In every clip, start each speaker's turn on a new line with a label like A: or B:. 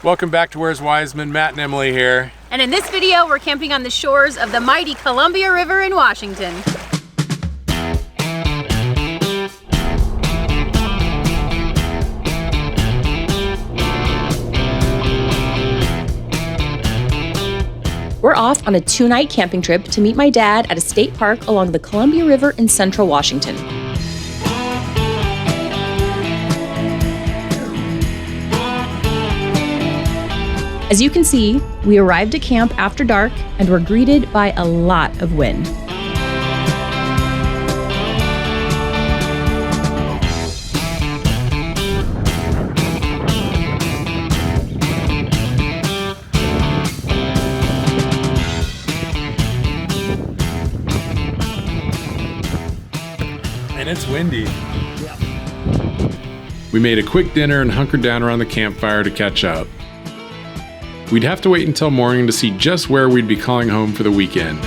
A: Welcome back to Where's Wiseman. Matt and Emily here.
B: And in this video, we're camping on the shores of the mighty Columbia River in Washington. We're off on a 2-night camping trip to meet my dad at a state park along the Columbia River in central Washington. As you can see, we arrived at camp after dark and were greeted by a lot of wind.
A: And it's windy. We made a quick dinner and hunkered down around the campfire to catch up. We'd have to wait until morning to see just where we'd be calling home for the weekend.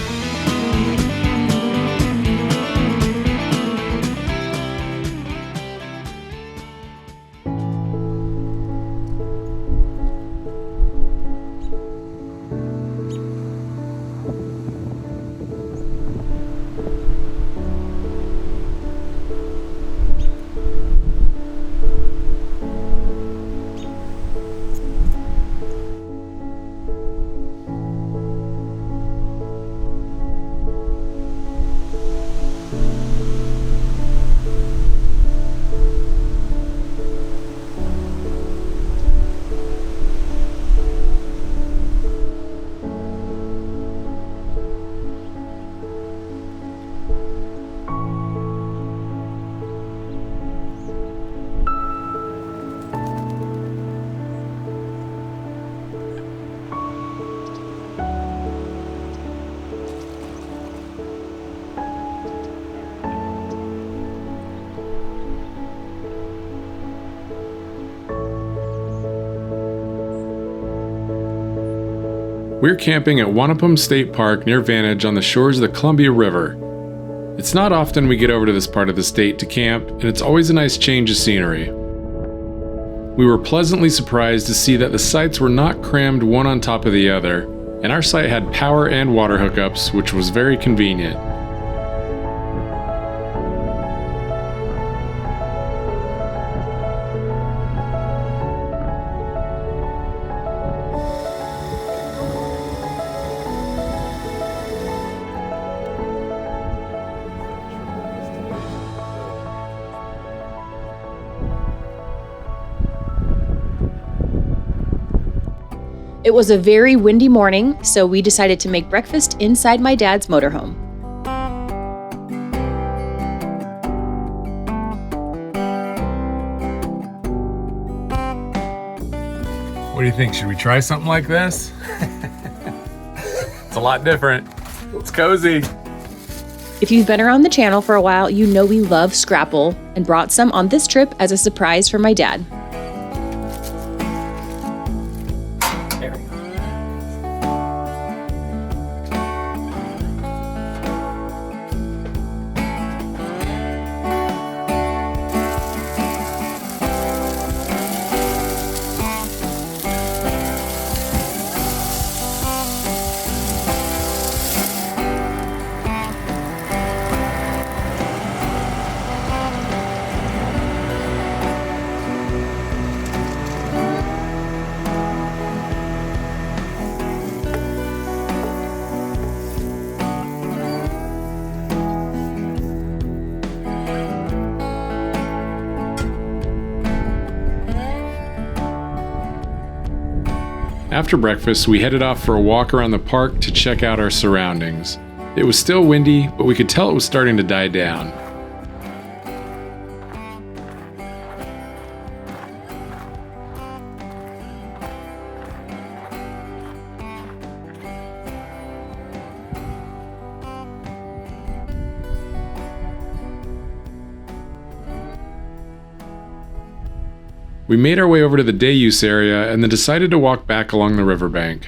A: We're camping at Wanapum State Park near Vantage on the shores of the Columbia River. It's not often we get over to this part of the state to camp, and it's always a nice change of scenery. We were pleasantly surprised to see that the sites were not crammed one on top of the other, and our site had power and water hookups, which was very convenient.
B: It was a very windy morning, so we decided to make breakfast inside my dad's motorhome.
A: What do you think? Should we try something like this? It's a lot different. It's cozy.
B: If you've been around the channel for a while, you know we love scrapple and brought some on this trip as a surprise for my dad.
A: After breakfast, we headed off for a walk around the park to check out our surroundings. It was still windy, but we could tell it was starting to die down. We made our way over to the day use area and then decided to walk back along the riverbank.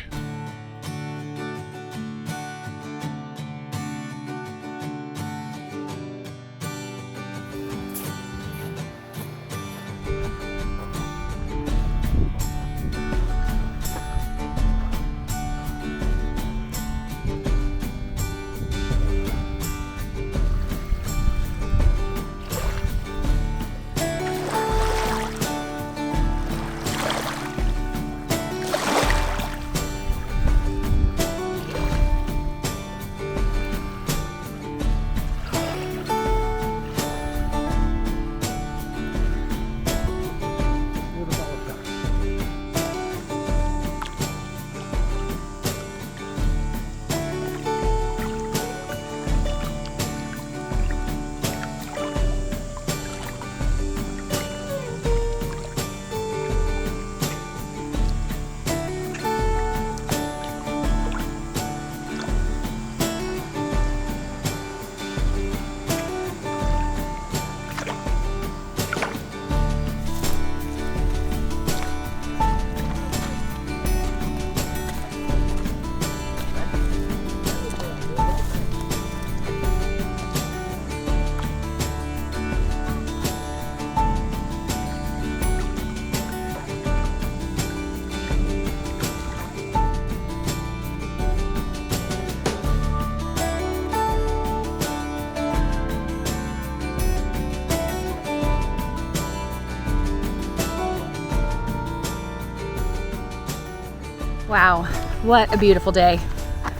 B: Wow, what a beautiful day.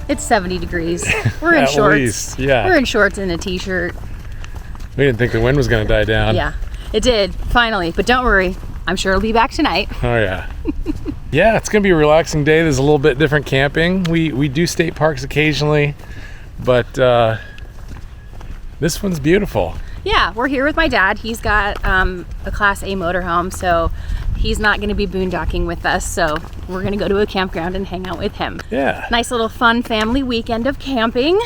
B: It's 70 degrees. We're in
A: At
B: shorts.
A: least, yeah.
B: We're in shorts and a t-shirt.
A: We didn't think the wind was going to die down.
B: Yeah, it did, finally. But don't worry, I'm sure it'll be back tonight.
A: Oh, yeah. Yeah, it's going to be a relaxing day. There's a little bit different camping. We do state parks occasionally, but this one's beautiful.
B: Yeah, we're here with my dad. He's got a Class A motorhome, so he's not going to be boondocking with us. So we're going to go to a campground and hang out with him.
A: Yeah.
B: Nice little fun family weekend of camping.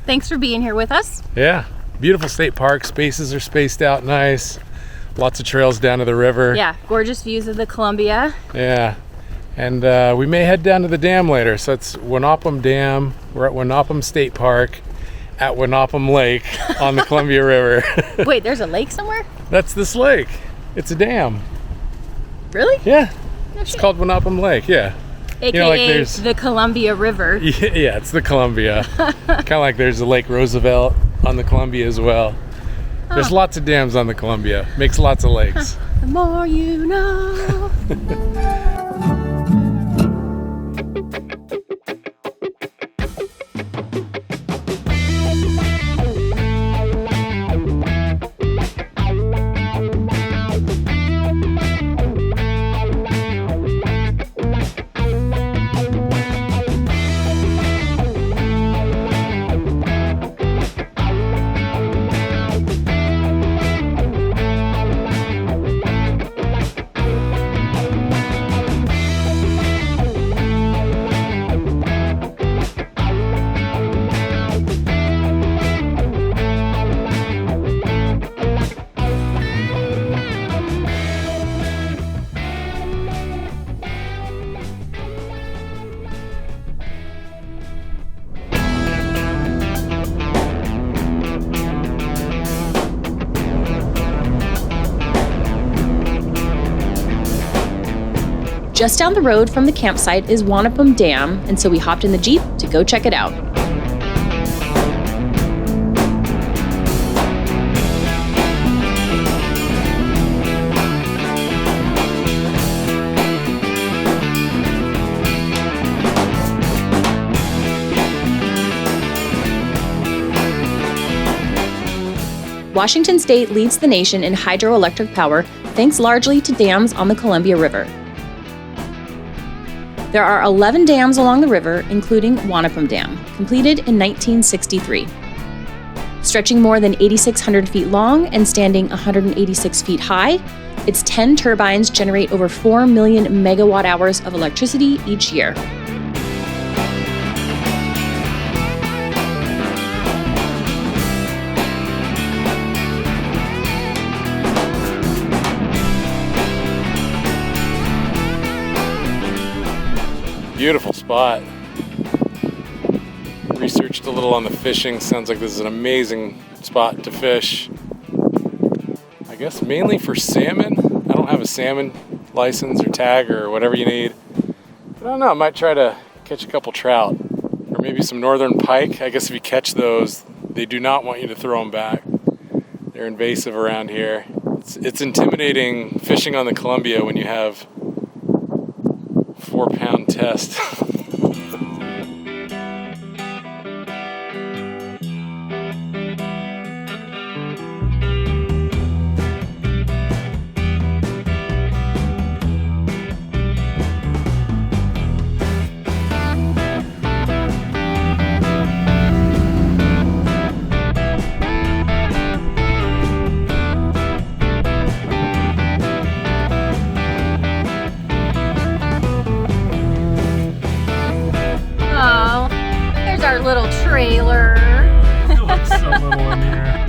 B: Thanks for being here with us.
A: Yeah. Beautiful state park. Spaces are spaced out nice. Lots of trails down to the river.
B: Yeah, gorgeous views of the Columbia.
A: Yeah. And we may head down to the dam later. So it's Wanapum Dam. We're at Wanapum State Park at Wanapum Lake on the Columbia River.
B: Wait, there's a lake somewhere?
A: That's this lake. It's a dam.
B: Really?
A: Yeah.
B: No
A: It's
B: shit.
A: called Wanapum Lake, yeah.
B: AKA
A: like there's-
B: the Columbia River.
A: Yeah, it's the Columbia. Kind of like there's a Lake Roosevelt on the Columbia as well. There's lots of dams on the Columbia. Makes lots of lakes.
B: The more you know. Just down the road from the campsite is Wanapum Dam, and so we hopped in the Jeep to go check it out. Washington State leads the nation in hydroelectric power, thanks largely to dams on the Columbia River. There are 11 dams along the river, including Wanapum Dam, completed in 1963. Stretching more than 8,600 feet long and standing 186 feet high, its 10 turbines generate over 4 million megawatt hours of electricity each year.
A: Beautiful spot. Researched a little on the fishing. Sounds like this is an amazing spot to fish. I guess mainly for salmon. I don't have a salmon license or tag or whatever you need. But I don't know, I might try to catch a couple trout. Or maybe some northern pike. I guess if you catch those, they do not want you to throw them back. They're invasive around here. It's intimidating fishing on the Columbia when you have 4-pound test.
B: Our little trailer.
A: It looks so little in here.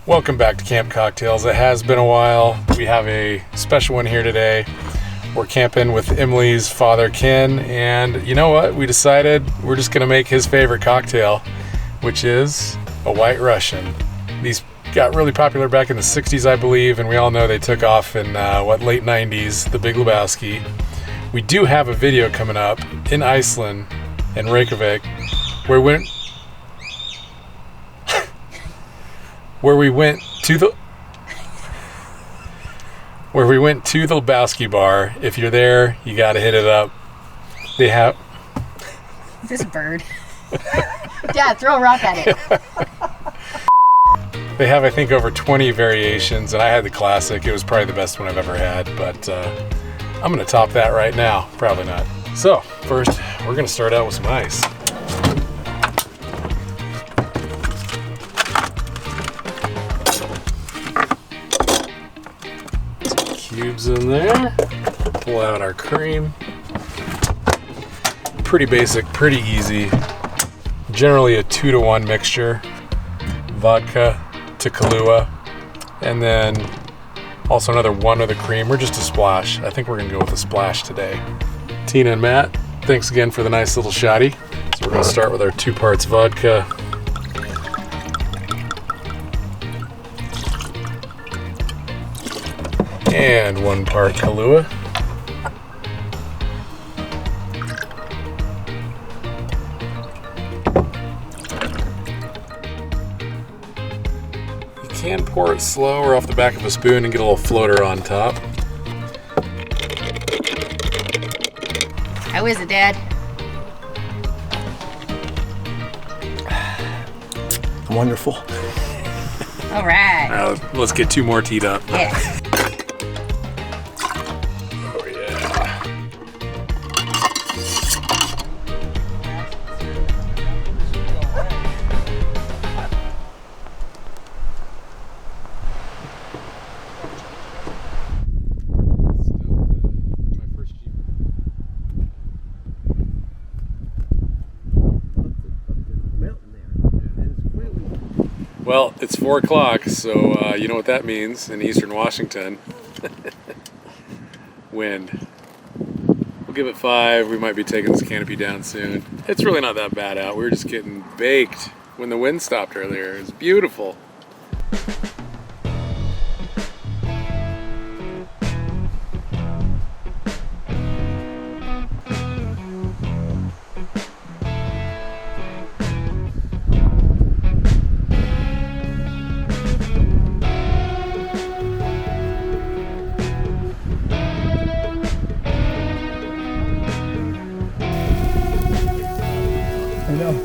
A: Welcome back to Camp Cocktails. It has been a while. We have a special one here today. We're camping with Emily's father, Ken, and you know what? We decided we're just gonna make his favorite cocktail, which is a White Russian. These got really popular back in the 60s, I believe, and we all know they took off in late 90s, The Big Lebowski. We do have a video coming up in Iceland, in Reykjavik, where we went where we went to the Lebowski bar. If you're there, you got to hit it up. They have.
B: Is this a bird? Dad, throw a rock at it.
A: They have, I think, over 20 variations, and I had the classic. It was probably the best one I've ever had, but I'm going to top that right now. Probably not. So, first, we're going to start out with some ice. Some cubes in there. Pull out our cream. Pretty basic, pretty easy. Generally a 2-to-1 mixture. Vodka to Kahlua, and then also another 1 of the cream, or just a splash. I think we're gonna go with a splash today. Tina and Matt, thanks again for the nice little shotty. So we're gonna start with our 2 parts vodka. And 1 part Kahlua. You can pour it slow or off the back of a spoon and get a little floater on top.
B: How is it, Dad?
C: Wonderful.
B: All right.
A: All right, let's get 2 more teed up.
B: Yeah.
A: Oh yeah. Well, it's 4 o'clock, so you know what that means in Eastern Washington. Wind. We'll give it 5. We might be taking this canopy down soon. It's really not that bad out. We were just getting baked when the wind stopped earlier. It was beautiful.
C: I know.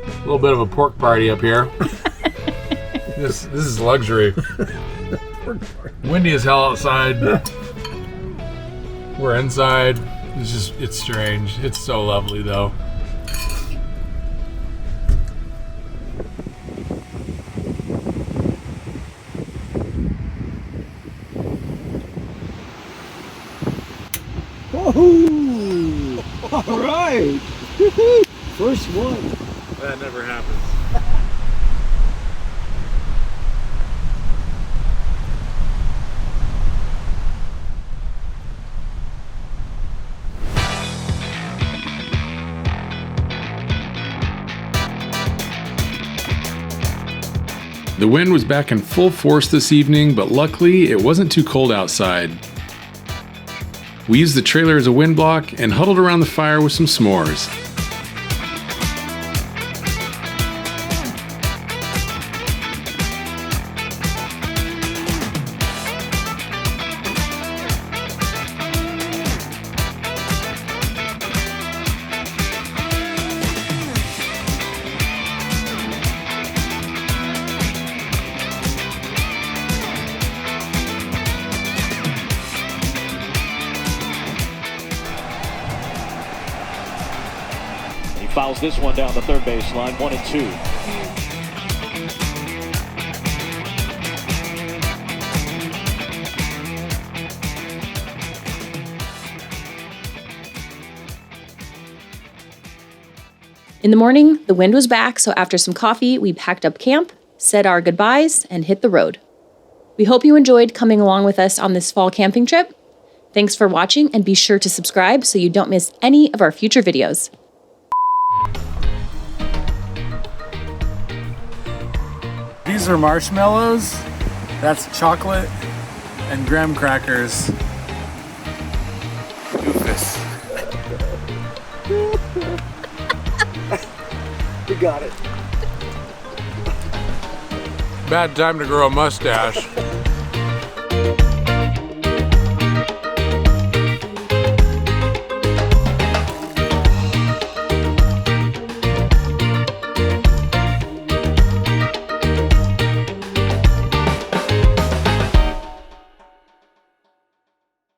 A: A little bit of a pork party up here. This is luxury. Windy as hell outside. We're inside. It's strange. It's so lovely though.
C: Woohoo! All right. First one.
A: That never happens. The wind was back in full force this evening, but luckily it wasn't too cold outside. We used the trailer as a wind block and huddled around the fire with some s'mores.
D: Fouls this one down the third baseline, 1 and 2.
B: In the morning, the wind was back, so after some coffee, we packed up camp, said our goodbyes, and hit the road. We hope you enjoyed coming along with us on this fall camping trip. Thanks for watching, and be sure to subscribe so you don't miss any of our future videos.
A: These are marshmallows, that's chocolate, and graham crackers.
C: You got it.
A: Bad time to grow a mustache.